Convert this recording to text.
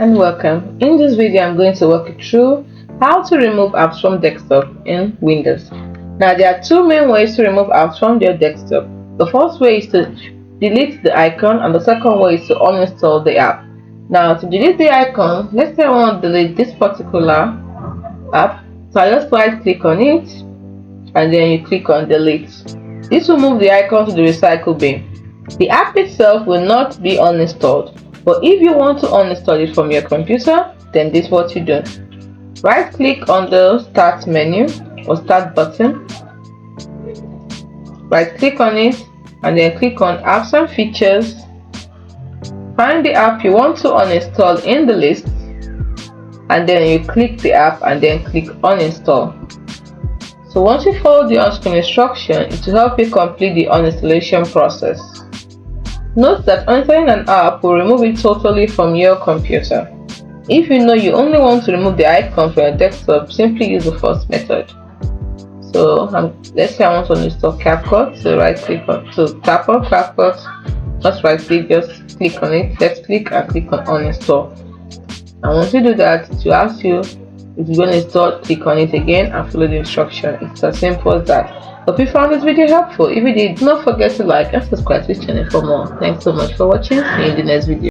and welcome. In this video I'm going to walk you through how to remove apps from desktop in Windows. Now there are two main ways to remove apps from your desktop. The first way is to delete the icon and the second way is to uninstall the app. Now to delete the icon, let's say I want to delete this particular app, so I just right click on it and then you click on delete. This will move the icon to the recycle bin. The app itself will not be uninstalled, but if you want to uninstall it from your computer, then this is what you do. Right click on the start menu or start button, right click on it and then click on apps and features. Find the app you want to uninstall in the list and then you click the app and then click uninstall. So once you follow the on-screen instruction, it will help you complete the uninstallation process. Note that uninstalling an app will remove it totally from your computer. If you know you only want to remove the icon from your desktop, simply use the first method. So let's say I want to uninstall CapCut, so right click on, to tap on CapCut, just right click, just click on it, left click and click on uninstall. And once you do that, it will ask you if you're going to install, click on it again and follow the instruction. It's as simple as that. Hope you found this video helpful. If you did, do not forget to like and subscribe to this channel for more. Thanks so much for watching. See you in the next video.